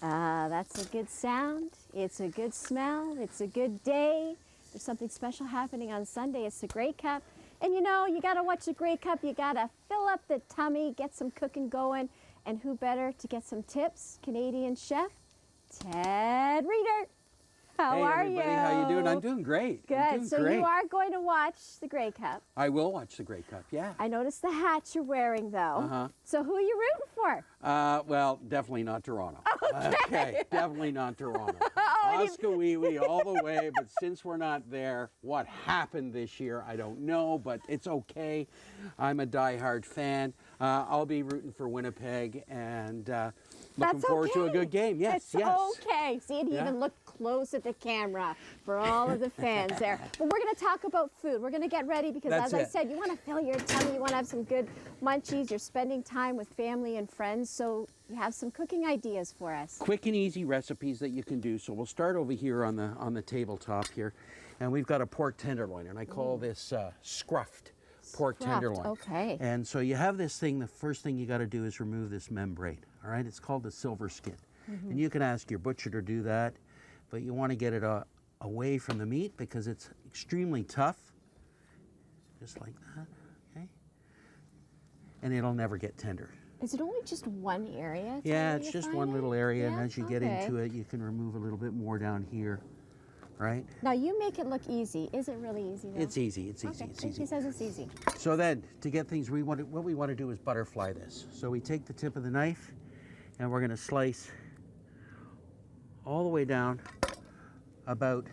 Ah, that's a good sound. It's a good smell. It's a good day. There's something special happening on Sunday. It's the Grey Cup. And you know, you got to watch the Grey Cup. You got to fill up the tummy, get some cooking going. And who better to get some tips? Canadian chef Ted Reader. How are you? Hey everybody, how you doing? I'm doing great. Good. So you are going to watch the Grey Cup. I will watch the Grey Cup, yeah. I noticed the hat you're wearing though. Uh-huh. So who are you rooting for? Well, definitely not Toronto. Okay. Definitely not Toronto. Oscar-wee-wee all the way, but since we're not there, what happened this year, I don't know, but it's okay. I'm a diehard fan. I'll be rooting for Winnipeg and looking forward to a good game. Yes, it's okay. See, and he even looked close at the camera for all of the fans there. But we're going to talk about food. We're going to get ready because, as I said, you want to fill your tummy. You want to have some good munchies. You're spending time with family and friends, so you have some cooking ideas for us. Quick and easy recipes that you can do. So we'll start over here on the tabletop here, and we've got a pork tenderloin, and I call this scruffed pork tenderloin. Okay. And so you have this thing. The first thing you got to do is remove this membrane. All right, it's called the silver skin, and you can ask your butcher to do that, but you want to get it away from the meat because it's extremely tough. Just like that, okay, and it'll never get tender. Is it only just one area? Yeah, it's just one little area, and as you get into it, you can remove a little bit more down here, right? Now, you make it look easy. Is it really easy, though? It's easy, it's easy, it's easy. He says it's easy. So then, to get things, what we want to do is butterfly this. So we take the tip of the knife, and we're going to slice all the way down about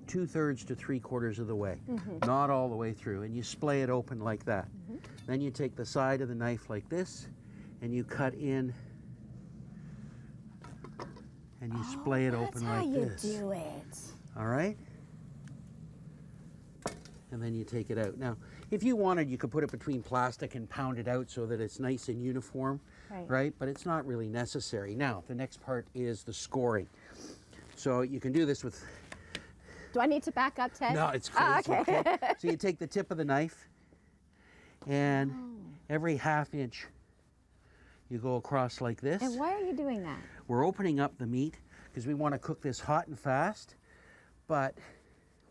2/3 to 3/4 of the way, not all the way through, and you splay it open like that. Then you take the side of the knife like this, and you cut in, and you splay it open like this. That's how you do it. All right? And then you take it out. Now, if you wanted, you could put it between plastic and pound it out so that it's nice and uniform, right? But it's not really necessary. Now, the next part is the scoring. So you can do this with... Do I need to back up, Ted? No, it's okay. So you take the tip of the knife, and every ½ inch you go across like this. And why are you doing that? We're opening up the meat because we want to cook this hot and fast, but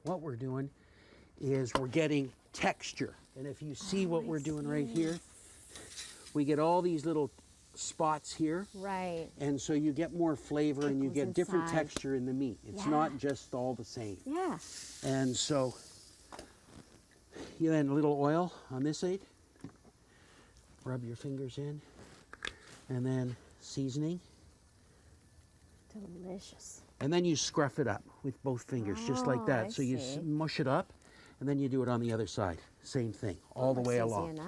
what we're doing is we're getting texture. And if you see what we're doing right here, we get all these little spots here. Right. And so you get more flavor and you get different texture in the meat. It's not just all the same. Yeah. And so you then a little oil on this side. Rub your fingers in. And then seasoning. Delicious. And then you scruff it up with both fingers, just like that. So you mush it up, and then you do it on the other side. Same thing, all the way along.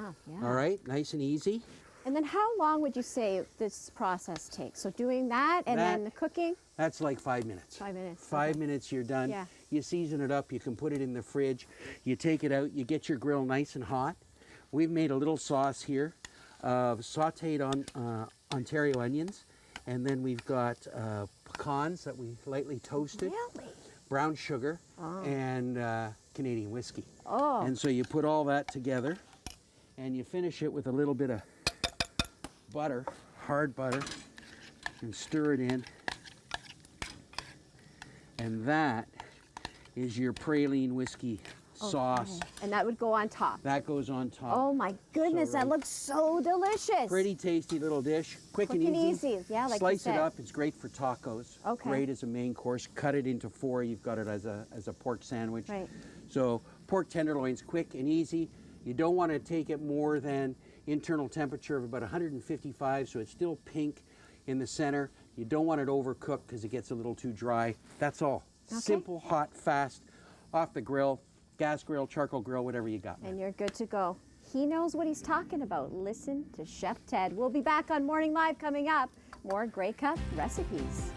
All right, nice and easy. And then how long would you say this process takes? So doing that and then the cooking? That's like 5 minutes. 5 minutes. 5 minutes, you're done. Yeah. You season it up, you can put it in the fridge. You take it out, you get your grill nice and hot. We've made a little sauce here of sauteed Ontario onions. And then we've got pecans that we lightly toasted. Really? Brown sugar and Canadian whiskey. Oh. And so you put all that together and you finish it with a little bit of butter, hard butter, and stir it in. And that is your praline whiskey sauce. And that would go on top. That goes on top. Oh my goodness, that looks so delicious. Pretty tasty little dish. Quick and easy. Yeah, like Slice it up. It's great for tacos. Okay. Great as a main course. Cut it into 4. You've got it as a pork sandwich. Right. So pork tenderloin's quick and easy. You don't want to take it more than internal temperature of about 155, so it's still pink in the center. You don't want it overcooked because it gets a little too dry. That's all. Okay. Simple, hot, fast, off the grill, gas grill, charcoal grill, whatever you got. And you're good to go. He knows what he's talking about. Listen to Chef Ted. We'll be back on Morning Live coming up. More Grey Cup recipes.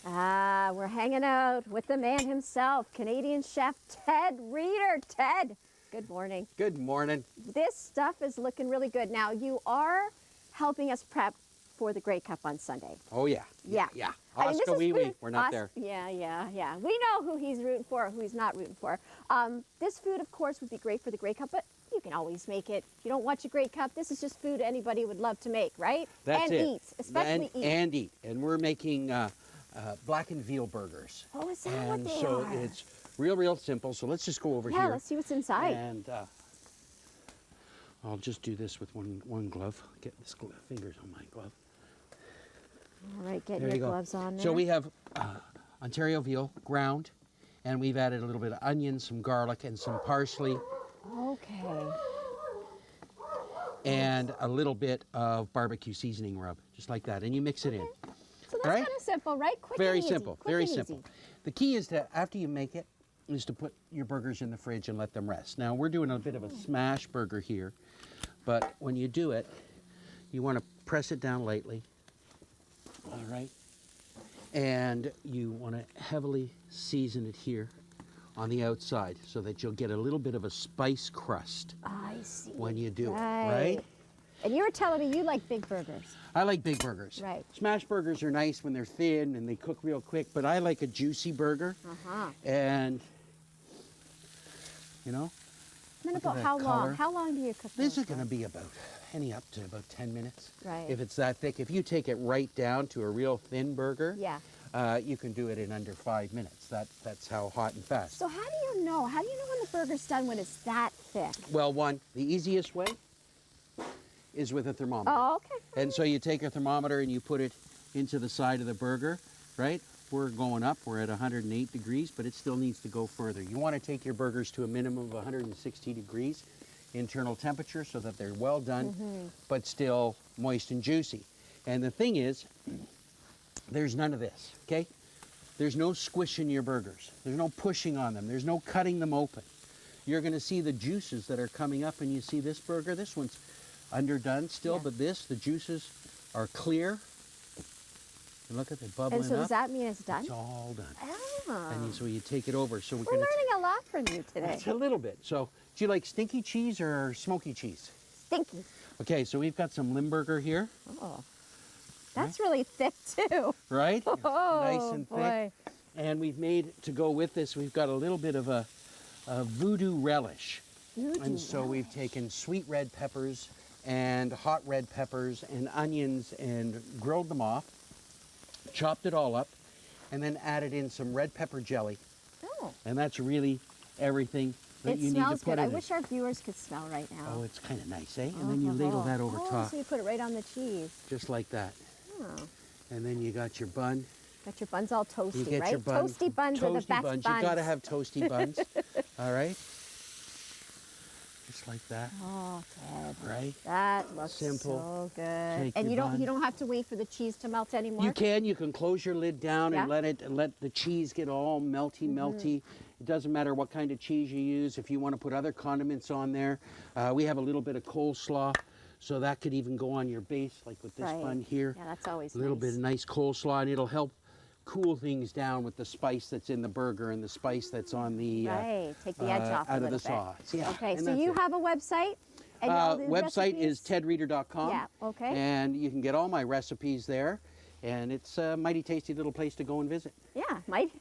We're hanging out with the man himself, Canadian chef Ted Reader. Ted, good morning. Good morning. This stuff is looking really good. Now, you are helping us prep for the Grey Cup on Sunday. Oh, yeah. Yeah. Oscar wee-wee, we're not there. Yeah. We know who he's rooting for, who he's not rooting for. This food, of course, would be great for the Grey Cup, but you You can always make it. If you don't watch a Great Cup, this is just food anybody would love to make, right? That's and it. eat, especially eat. And eat. And we're making blackened veal burgers. Oh, is that what And they so are? it's real simple. So let's just go over here. Yeah, let's see what's inside. And I'll just do this with one glove. Get this fingers on my glove. All right, get There your you go. gloves on there. So we have Ontario veal ground, and we've added a little bit of onion, some garlic, and some parsley, Okay. and a little bit of barbecue seasoning rub, just like that. And you mix it in. So that's All right? kind of simple, right? Quick Very and easy. simple, Quick very and simple. easy. The key is to, after you make it, is to put your burgers in the fridge and let them rest. Now, we're doing a bit of a smash burger here, but when you do it, you want to press it down lightly, all right? And you want to heavily season it here on the outside so that you'll get a little bit of a spice crust I see. when you do it, right? And you were telling me you like big burgers. I like big burgers. Right. Smash burgers are nice when they're thin and they cook real quick, but I like a juicy burger. Uh-huh. And, you know, Then Look at about that how long? color. How long do you cook this those is going to for? be about up to about 10 minutes. Right. If it's that thick. If you take it right down to a real thin burger, Yeah. you can do it in under 5 minutes. That's how hot and fast. So how do you know? How do you know when the burger's done when it's that thick? Well, the easiest way is with a thermometer. Oh, okay. And so you take a thermometer and you put it into the side of the burger, right? We're going up, we're at 108 degrees, but it still needs to go further. You want to take your burgers to a minimum of 160 degrees internal temperature so that they're well done, but still moist and juicy. And the thing is, there's none of this, okay? There's no squishing your burgers. There's no pushing on them. There's no cutting them open. You're going to see the juices that are coming up, and you see this burger, this one's underdone still, Yeah. but the juices are clear. And look at the bubbling And so up. does that mean it's done? It's all done. Ah. And so you take it over. So we're We're going learning a lot from you today. It's a little bit. So do you like stinky cheese or smoky cheese? Stinky. Okay, so we've got some Limburger here, Oh. That's really thick too. right? Oh, Nice and boy. thick. And we've made, to go with this, we've got a little bit of a voodoo relish. And so we've taken sweet red peppers and hot red peppers and onions and grilled them off, chopped it all up, and then added in some red pepper jelly. Oh. And that's really everything that It you need smells to put good. in I it. wish our viewers could smell right now. Oh, it's kind of nice, eh? And then you ladle that over oh, top, so you put it right on the cheese. just like that. Oh. And then you got your bun. Got your buns all toasty, You get right? your bun. Toasty buns are the Toasty best buns. buns. You got to have toasty buns. All right? Just like that, Oh, Ted. right? That looks Simple. so good. Take And your you bun. don't have to wait for the cheese to melt anymore. You can close your lid down Yeah. and let the cheese get all melty. It doesn't matter what kind of cheese you use. If you want to put other condiments on there, we have a little bit of coleslaw, so that could even go on your base, like with this Right. bun here. Yeah, that's always A little nice. bit of nice coleslaw, and it'll help cool things down with the spice that's in the burger and the spice that's on the Right, take the edge off a out of little the bit. sauce. Yeah, Okay, and so that's you it. have a website? And all the Website is recipes? tedreader.com. Yeah, okay. And you can get all my recipes there, and it's a mighty tasty little place to go and visit. Yeah, I like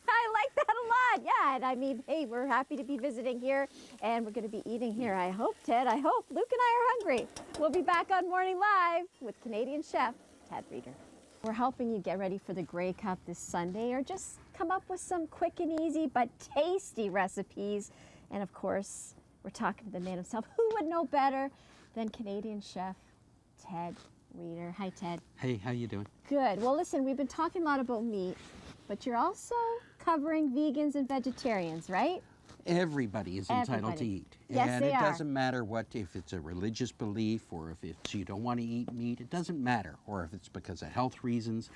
that a lot. Yeah, and I mean, hey, we're happy to be visiting here, and we're going to be eating here. I hope, Ted, I hope Luke and I are hungry. We'll be back on Morning Live with Canadian chef Ted Reader. We're helping you get ready for the Grey Cup this Sunday, or just come up with some quick and easy but tasty recipes. And of course, we're talking to the man himself. Who would know better than Canadian chef Ted Reader? Hi, Ted. Hey, how you doing? Good. Well, listen, we've been talking a lot about meat, but you're also covering vegans and vegetarians, right? Everybody is entitled to Everybody. eat. Yes, and they it are. doesn't matter if it's a religious belief or if it's you don't want to eat meat. It doesn't matter. Or if it's because of health reasons.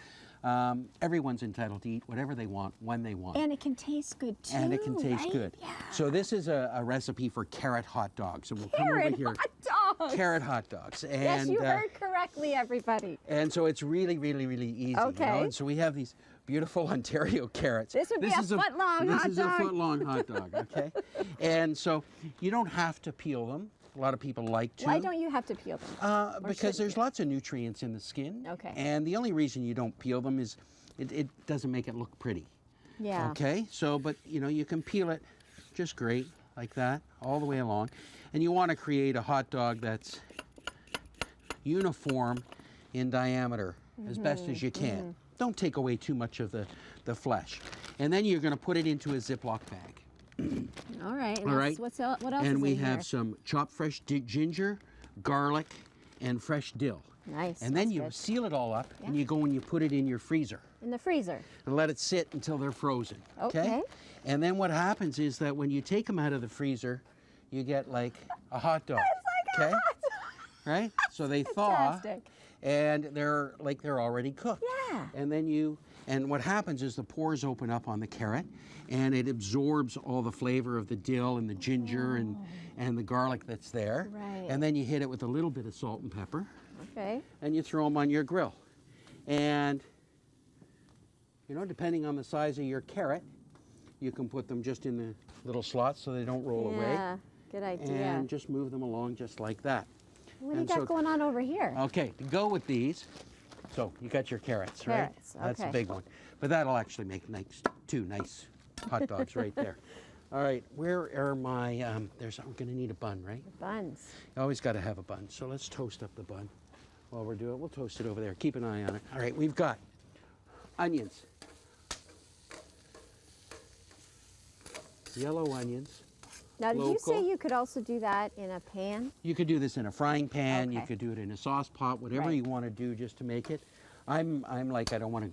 Everyone's entitled to eat whatever they want, when they want. And it can taste good too. And it can taste right? good. Yeah. So this is a recipe for carrot hot dogs. And we'll Carrot come over here. hot dogs. Carrot hot dogs. And, Yes, you heard correctly, everybody. and so it's really, really, really easy. You know? Okay. And so we have these beautiful Ontario carrots. This would be a foot-long hot This is dog. a foot-long hot dog, okay? And so you don't have to peel them. A lot of people like to. Why don't you have to peel them? Or Because shouldn't there's you? lots of nutrients in the skin. Okay. And the only reason you don't peel them is it doesn't make it look pretty. Yeah. Okay? So, but you know, you can peel it just great. like that, all the way along. And you want to create a hot dog that's uniform in diameter as best as you can. Don't take away too much of the flesh. And then you're going to put it into a Ziploc bag. All right. All right. What else And is we in have here? some chopped fresh ginger, garlic, and fresh dill. Nice. And then that's you good. seal it all up, and Yeah. you go and you put it in your freezer In the freezer. and let it sit until they're frozen. Okay. And then what happens is that when you take them out of the freezer, you get like a hot dog. It's like a hot dog. Right? So they thaw, Fantastic. and they're already cooked. Yeah. And what happens is the pores open up on the carrot, and it absorbs all the flavor of the dill and the ginger and the garlic that's there. Right. And then you hit it with a little bit of salt and pepper, Okay. and you throw them on your grill. And, you know, depending on the size of your carrot, you can put them just in the little slots so they don't roll away. Yeah. Good idea. And just move them along just like that. What do you and got so- going on over here? Okay, to go with these, so you got your carrots, right? Carrots, That's a okay. big one. But that'll actually make two nice hot dogs right there. All right, where are my, I'm going to need a bun, right? Buns. You always got to have a bun. So let's toast up the bun while we're doing it. We'll toast it over there. Keep an eye on it. All right, we've got onions. Yellow onions. Now, did you say Local. you could also do that in a pan? You could do this in a frying pan. You Okay. could do it in a sauce pot, whatever Right. you want to do just to make it. I'm like, I don't want to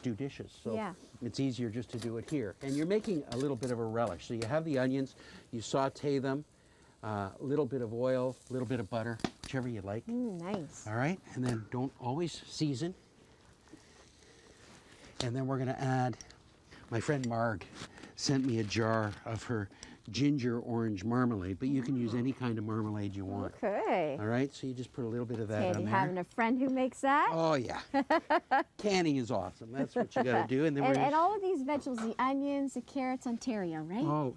do dishes, so Yeah. it's easier just to do it here. And you're making a little bit of a relish. So you have the onions, you saute them, a little bit of oil, a little bit of butter, whichever you like. Nice. All right, and then don't always season. And then we're going to add, my friend Marg sent me a jar of her ginger orange marmalade, but you can use any kind of marmalade you want. Okay. All right, so you just put a little bit of that Handy on there. having a friend who makes that. Oh yeah, canning is awesome. That's what you got to do, and then we're And all of these vegetables, the onions, the carrots, Ontario, right? all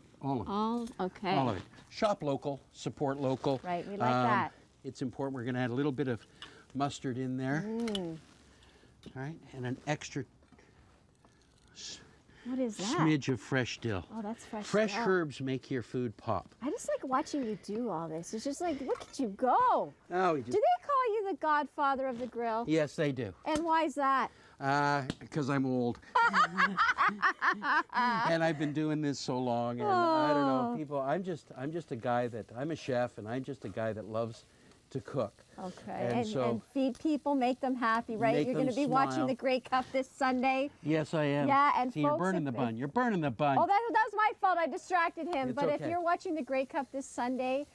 of it, All okay. all of it. Shop local, support local. Right, we like that. It's important. We're going to add a little bit of mustard in there. All right, and an extra What is that? smidge of fresh dill. Oh, that's fresh. Fresh dill. herbs make your food pop. I just like watching you do all this. It's just like, look at you go. Oh, we Do just, they call you the Godfather of the grill? yes, they do. And why is that? Because I'm old. And I've been doing this so long, and I don't know, Oh. people, I'm just a guy that, I'm a chef, and I'm just a guy that loves to cook. Okay. And so- and feed people, make them happy, right? Make You're going to them be watching smile. the Grey Cup this Sunday. Yes, I am. Yeah, and See, you're folks, burning if- the bun. You're burning the bun. Oh, that was my fault. I distracted him. It's But if okay. you're watching the Grey Cup this Sunday,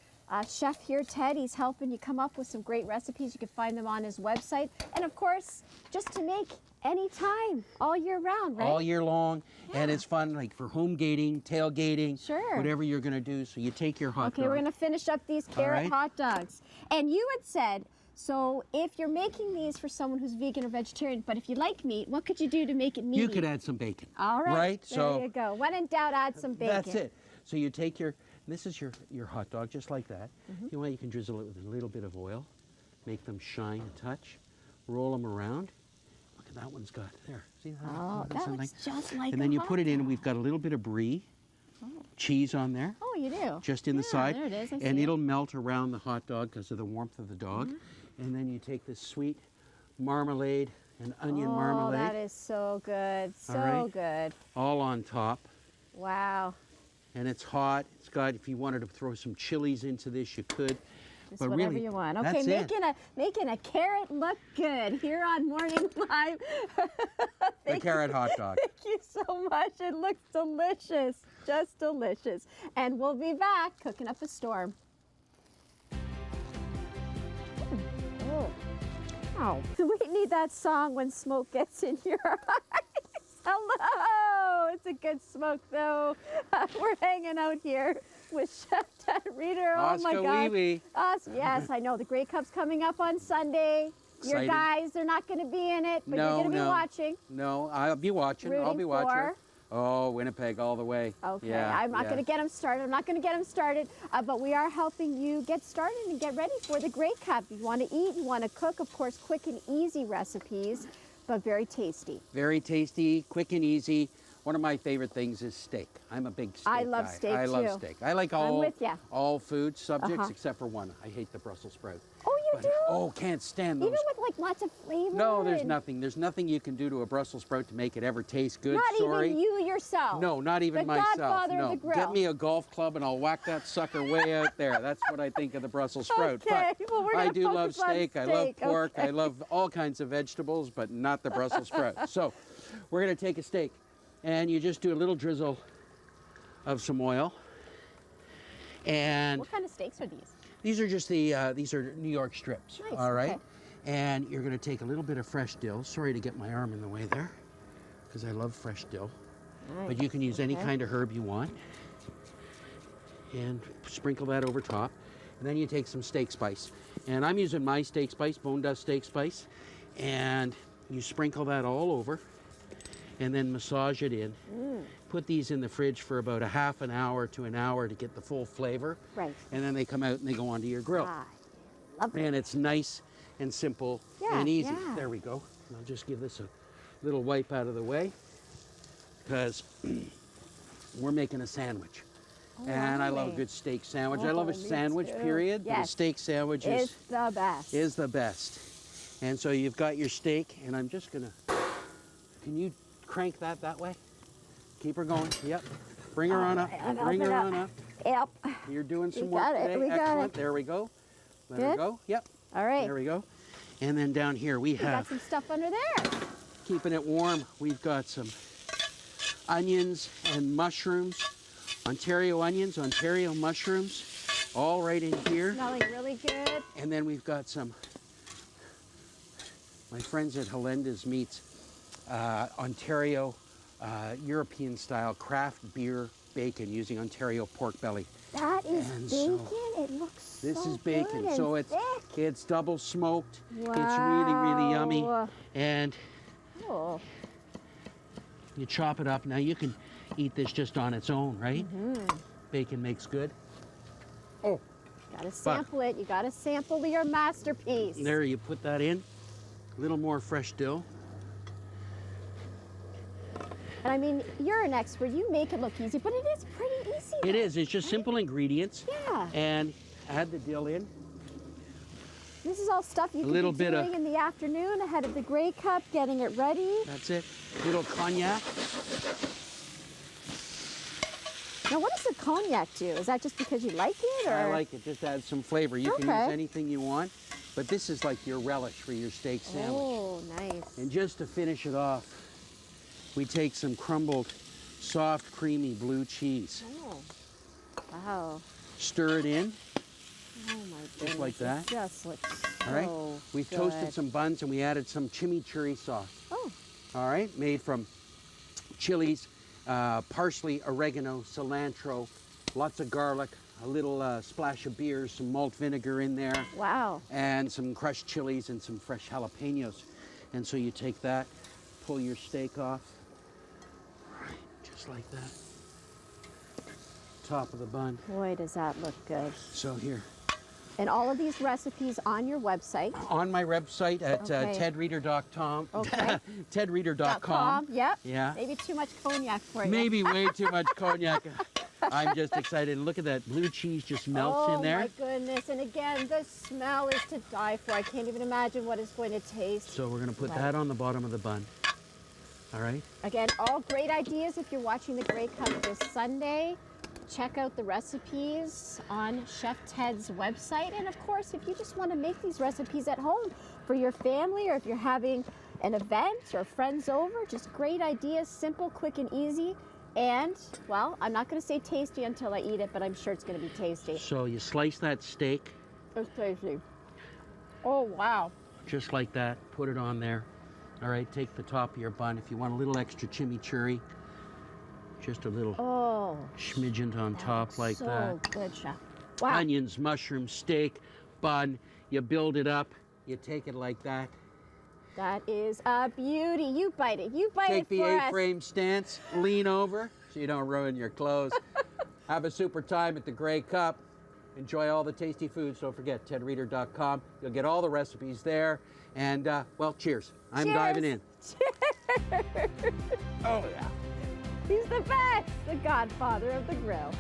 Chef here, Ted, he's helping you come up with some great recipes. You can find them on his website. And of course, just to make any time, all year round, right? All year long, and Yeah. it's fun, like for home gating, tailgating, Sure. whatever you're going to do. So you take your hot Okay, dog. we're going to finish up these carrot right. hot dogs. And you had said, so if you're making these for someone who's vegan or vegetarian, but if you like meat, what could you do to make it meaty? You could add some bacon. All right. Right? There So you go. When in doubt, add some bacon. that's it. So you take this is your hot dog, just like that. Mm-hmm. If you want, you can drizzle it with a little bit of oil, make them shine a touch, roll them around. Look at that one's got, there, see that? Oh, That's that a looks nice- just like And a then you hot put it in, dog. we've got a little bit of brie, cheese on there, Oh, you do? just in the Yeah, side. there it is. I And see it. it'll melt around the hot dog because of the warmth of the dog. Mm-hmm. And then you take this sweet marmalade and onion Oh, marmalade, that is so good. So right. good. all on top. Wow. And it's hot. It's got, if you wanted to throw some chilies into this, you could. Just But whatever really, you want. Okay, that's it. making a carrot look good here on Morning Live. The carrot hot dog. Thank you so much. It looks delicious. Just delicious. And we'll be back cooking up a storm. Oh, we need that song when smoke gets in your eyes. Hello. It's a good smoke, though. We're hanging out here with Chef Ted Reader. Oh, my Oscar God. Wee Wee. Yes, I know. The Grey Cup's coming up on Sunday. Your Exciting. guys, they're not going to be in it, but you're No, going to be no. watching. No, I'll be watching. I'll Rooting be watching. for? Oh, Winnipeg all the way. Okay, Yeah, I'm not yeah. going to get them started. I'm not going to get them started, but we are helping you get started and get ready for the Grey Cup. You want to eat, you want to cook, of course, quick and easy recipes, but very tasty. Very tasty, quick and easy. one of my favorite things is steak. I'm a big steak guy. I love steak I love too. steak. I like I'm with ya. all food subjects except for one. I hate the Brussels sprout. Oh, you do? Oh, can't stand those. Even with like lots of flavor? No, there's and- nothing. There's nothing you can do to a Brussels sprout to make it ever taste good. Not Sorry. even you yourself. No, not even the myself. Godfather No, of the grill. get me a golf club and I'll whack that sucker way out there. That's what I think of the Brussels sprout. Okay, But well, we're I gonna do love focus on steak. I love steak, pork. okay. I love all kinds of vegetables, but not the Brussels sprout. So we're going to take a steak, and you just do a little drizzle of some oil. And What kind of steaks are these? these are just these are New York strips. Nice, All right. okay. And you're going to take a little bit of fresh dill. Sorry to get my arm in the way there, because I love fresh dill. But you can use any Okay. kind of herb you want. And sprinkle that over top. And then you take some steak spice. And I'm using my steak spice, bone dust steak spice. And you sprinkle that all over. And then massage it in. Put these in the fridge for about a half an hour to an hour to get the full flavor. Right. And then they come out and they go onto your grill. Ah, love it. And it's nice and simple Yeah, and easy. yeah. There we go. And I'll just give this a little wipe out of the way, because we're making a sandwich. And I love a lovely. good steak sandwich. I love a Oh, me sandwich, too. period. But a Yes. steak sandwich It's the best. is the best. And so you've got your steak, and I'm just gonna, can you crank that way? Keep her going. Yep. Bring her on up. I'm Bring her helping on up. Yep. You're doing some We work got it. today. We got Excellent. it. There we go. Let her Good? go. Yep. All right. There we go. And then down here we We got have, some stuff under there. keeping it warm, we've got some onions and mushrooms. Ontario onions, Ontario mushrooms, all right in here. Smelling really good. And then we've got some, my friends at Helenda's Meats, Ontario European style craft beer bacon using Ontario pork belly. That is And bacon. so It looks This so is bacon, good so and thick. it's double smoked. It's really, really yummy. Wow. And Oh, you chop it up. Now you can eat this just on its own, right? Bacon makes good. Oh, gotta sample it. You gotta sample your masterpiece. there, you put that in. A little more fresh dill. And I mean, you're an expert. You make it look easy, but it is pretty easy. It is. It's just simple ingredients. Yeah. And add the dill in. This is all stuff you can little be bit of- doing in the afternoon ahead of the Grey Cup, getting it ready. That's it. Little cognac. Now, what does the cognac do? Is that just because you like it, or? I like it. Just add some flavor. You can Okay. use anything you want, but this is like your relish for your steak sandwich. Oh, nice. And just to finish it off, we take some crumbled, soft, creamy blue cheese. Oh, wow. Stir it in. Oh my goodness. Just like that. It just looks All right. so We've good. toasted some buns and we added some chimichurri sauce. Oh, All right, made from chilies, parsley, oregano, cilantro, lots of garlic, a little splash of beer, some malt vinegar in there, wow. and some crushed chilies and some fresh jalapenos. And so you take that, pull your steak off, right, just like that. Top of the bun. Boy, does that look good. So here, And all of these recipes on your website. on my website at Okay. tedreader.com. Okay. tedreader.com. Yep. Yeah. Maybe too much cognac for you. Maybe way too much cognac. I'm just excited. Look at that blue cheese just melts in there. Oh my goodness. And again, the smell is to die for. I can't even imagine what it's going to taste. So we're going to put Right. that on the bottom of the bun. All right. Again, all great ideas if you're watching the Grey Cup this Sunday. Check out the recipes on Chef Ted's website. And of course, if you just want to make these recipes at home for your family, or if you're having an event or friends over, just great ideas, simple, quick, and easy. And, well, I'm not going to say tasty until I eat it, but I'm sure it's going to be tasty. So you slice that steak It's tasty. Oh, wow. just like that. Put it on there. All right. Take the top of your bun. If you want a little extra chimichurri, just a little Oh, smidgen on top like so that. good, Chef. Wow. Onions, mushrooms, steak, bun. You build it up. You take it like that. That is a beauty. You bite it. You bite Take it the for us. A-frame stance, lean over so you don't ruin your clothes. Have a super time at the Grey Cup. Enjoy all the tasty foods. Don't forget, tedreader.com. You'll get all the recipes there. And, well, cheers. I'm Cheers. diving in. Oh, yeah. He's the best, the godfather of the grill.